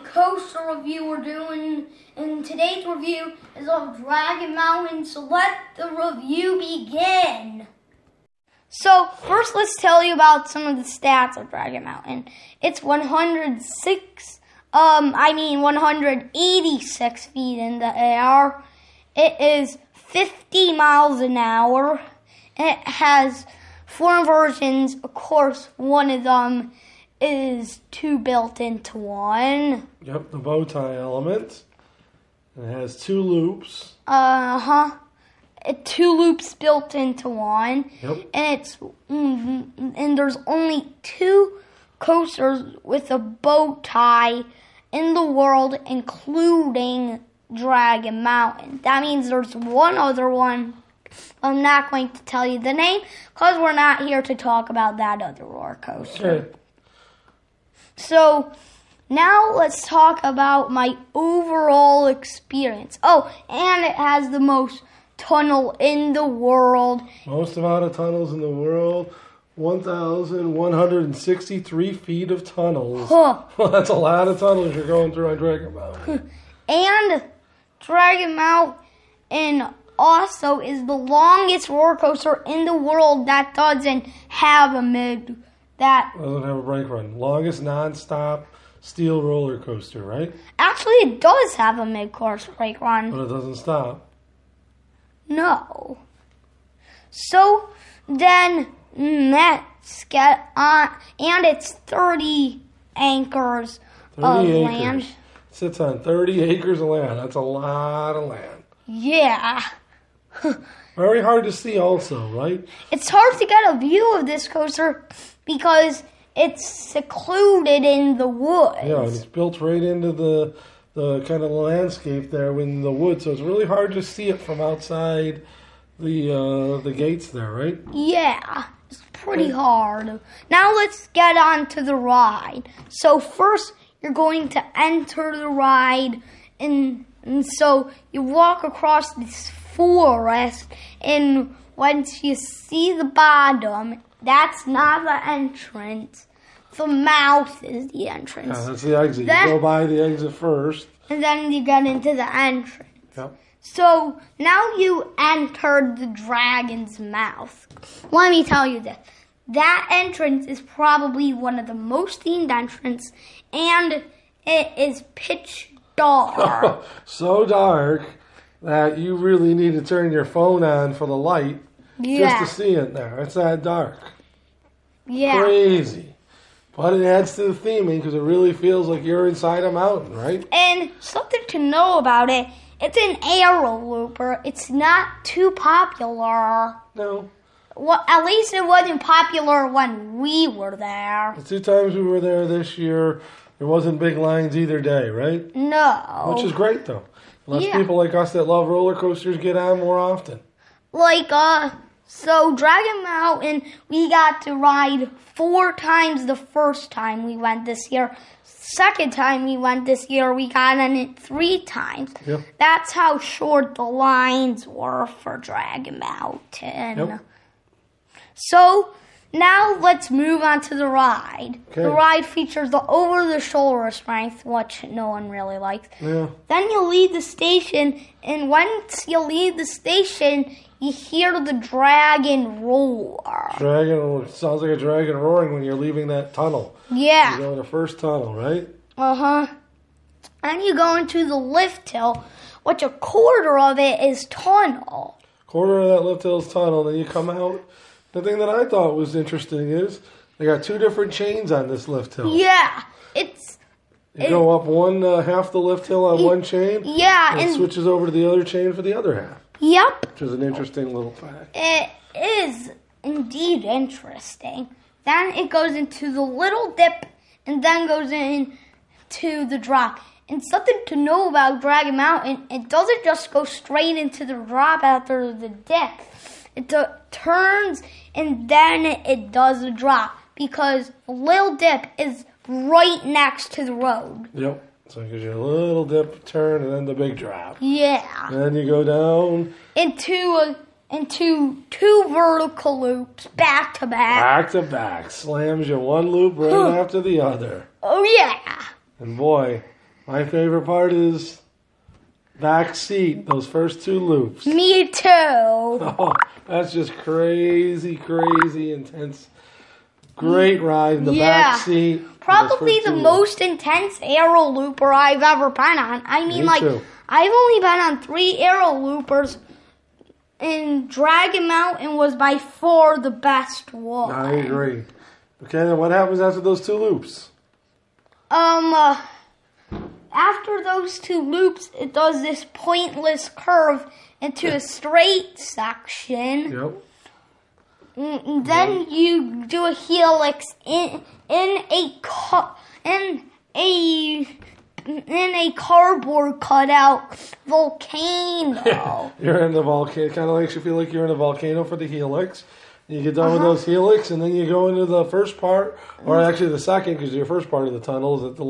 coaster review we're doing, and today's review is of Dragon Mountain, so let the review begin. So, first let's tell you about some of the stats of Dragon Mountain. It's 186 feet in the air. It is 50 miles an hour. It has 4 versions. Of course, one of them is 2 built into one. Yep, the bow tie element. It has 2 loops. 2 loops built into one. Yep. And there's only 2 coasters with a bow tie in the world, including Dragon Mountain. That means there's one other one. I'm not going to tell you the name because we're not here to talk about that other roller coaster. Okay. So now let's talk about my overall experience. Oh, and it has the most tunnel in the world. Most amount of tunnels in the world. 1,163 feet of tunnels. Huh. Well, that's a lot of tunnels you're going through on Dragon Mountain. And Dragon Mountain also is the longest roller coaster in the world that doesn't have a Doesn't have a brake run. Longest non-stop steel roller coaster, right? Actually, it does have a mid-course brake run. But it doesn't stop. No. So then let's get on, and it's 30 acres 30 of acres. land. It sits on 30 acres of land. That's a lot of land. Yeah. Very hard to see also, right? It's hard to get a view of this coaster because it's secluded in the woods. Yeah, and it's built right into the kind of landscape there in the woods, so it's really hard to see it from outside the gates there, right? Yeah, it's pretty hard. Now let's get on to the ride. So first, you're going to enter the ride, and so you walk across this forest, and once you see the bottom, that's not the entrance. The mouth is the entrance. Yeah, that's the exit. You go by the exit first. And then you get into the entrance. Yep. So now you entered the dragon's mouth. Let me tell you this. That entrance is probably one of the most themed entrances, and it is pitch dark. So dark that you really need to turn your phone on for the light just to see it there. It's that dark. Yeah. Crazy. But it adds to the theming because it really feels like you're inside a mountain, right? And something to know about it, it's an aero looper. It's not too popular. No. Well, at least it wasn't popular when we were there. The 2 times we were there this year, there wasn't big lines either day, right? No. Which is great, though. Unless people like us that love roller coasters get on more often. So Dragon Mountain, we got to ride 4 times the first time we went this year. Second time we went this year, we got on it 3 times. Yep. That's how short the lines were for Dragon Mountain. Yep. So now let's move on to the ride. Okay. The ride features the over-the-shoulder strength, which no one really likes. Yeah. Then you leave the station, and once you leave the station, you hear the dragon roar. Sounds like a dragon roaring when you're leaving that tunnel. Yeah. You go in the first tunnel, right? And you go into the lift hill, which a quarter of it is tunnel. Quarter of that lift hill is tunnel, then you come out. The thing that I thought was interesting is they got 2 different chains on this lift hill. Yeah. You go up half the lift hill on one chain. Yeah. And it switches over to the other chain for the other half. Yep. Which is an interesting little fact. It is indeed interesting. Then it goes into the little dip and then goes into the drop. And something to know about Dragon Mountain, it doesn't just go straight into the drop after the dip. It turns and then it does a drop because the little dip is right next to the road. Yep. So it gives you a little dip, turn, and then the big drop. Yeah. And then you go down into 2 vertical loops back to back. Back to back. Slams you one loop right after the other. Oh, yeah. And boy, my favorite part is back seat, those first two loops. Me too. Oh, that's just crazy, crazy intense. Great ride in the back seat. Probably the most intense aero looper I've ever been on. I mean, Me too. I've only been on 3 aero loopers, and Dragon Mountain was by far the best one. I agree. Okay, then what happens after those two loops? After those 2 loops, it does this pointless curve into a straight section. Yep. And then you do a helix in a cardboard cutout volcano. You're in the volcano. Kind of makes you feel like you're in a volcano for the helix. You get done with those helix, and then you go into the first part, or actually the second, because your first part of the tunnel is at the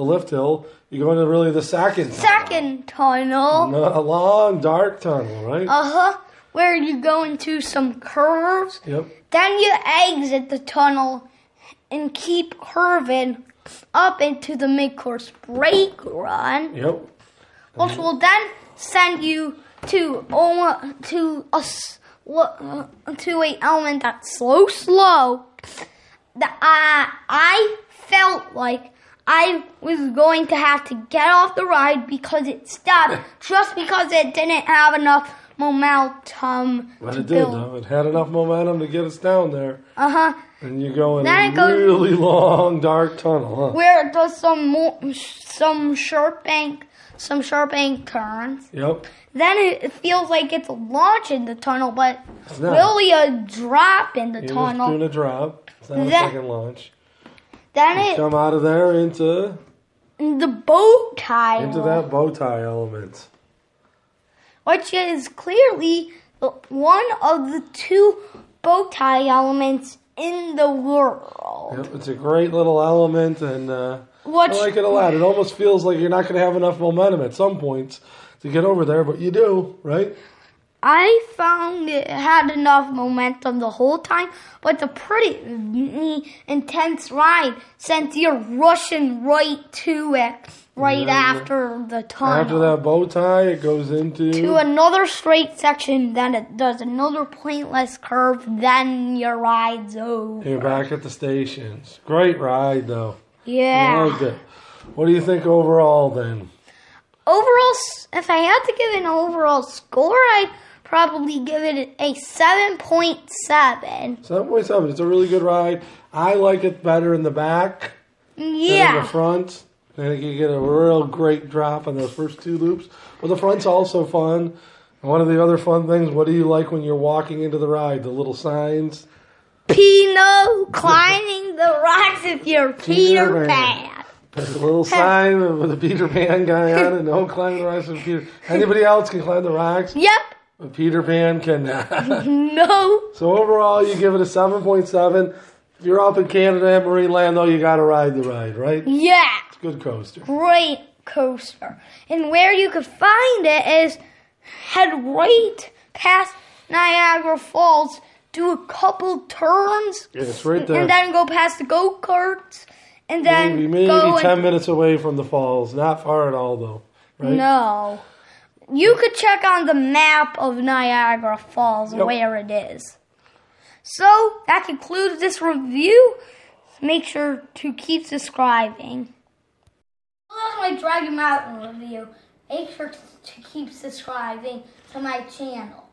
lift hill. You go into really the second tunnel. A long, dark tunnel, right? Where you go into some curves. Yep. Then you exit the tunnel and keep curving up into the mid-course brake run. Yep. Which will then send you to a element that's so slow that I felt like I was going to have to get off the ride because it stopped just because it didn't have enough momentum. But it did, though. It had enough momentum to get us down there. And you go in then a really long, dark tunnel, huh? Where it does some sharp bank turns. Yep. Then it feels like it's a launch in the tunnel, but it's really a drop in the tunnel. You're just doing a drop. It's not a second launch. Then you come out of there into the bow tie. Into that bow tie element. Which is clearly one of the 2 bow tie elements in the world. Yep, it's a great little element, and I like it a lot. It almost feels like you're not going to have enough momentum at some points to get over there, but you do, right? I found it had enough momentum the whole time, but it's a pretty intense ride since you're rushing right to it after the tunnel. After that bow tie, it goes into another straight section, then it does another pointless curve, then your ride's over. You're back at the stations. Great ride, though. Yeah. I loved it. What do you think overall, then? Overall, if I had to give an overall score, I'd probably give it a 7.7. 7.7. It's a really good ride. I like it better in the back than in the front. I think you get a real great drop on those first 2 loops. Well, the front's also fun. And one of the other fun things, what do you like when you're walking into the ride? The little signs? Pino climbing the rocks if you're Peter Pan. There's a little sign with a Peter Pan guy on it. No climbing the rocks with Peter. Anybody else can climb the rocks? Yep. But Peter Pan cannot. No. So overall, you give it a 7.7. If you're up in Canada at Marineland, though, you got to ride the ride, right? Yeah. It's a good coaster. Great coaster. And where you could find it is head right past Niagara Falls, do a couple turns. Yeah, it's right there. And then go past the go-karts. And then maybe 10 minutes away from the falls. Not far at all, though. Right? No. You could check on the map of Niagara Falls where it is. So, that concludes this review. Make sure to keep subscribing. That was my Dragon Mountain review. Make sure to keep subscribing to my channel.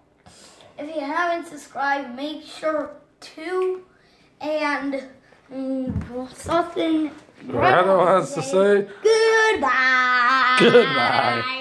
If you haven't subscribed, make sure to. And something. Rado has to say goodbye. Goodbye.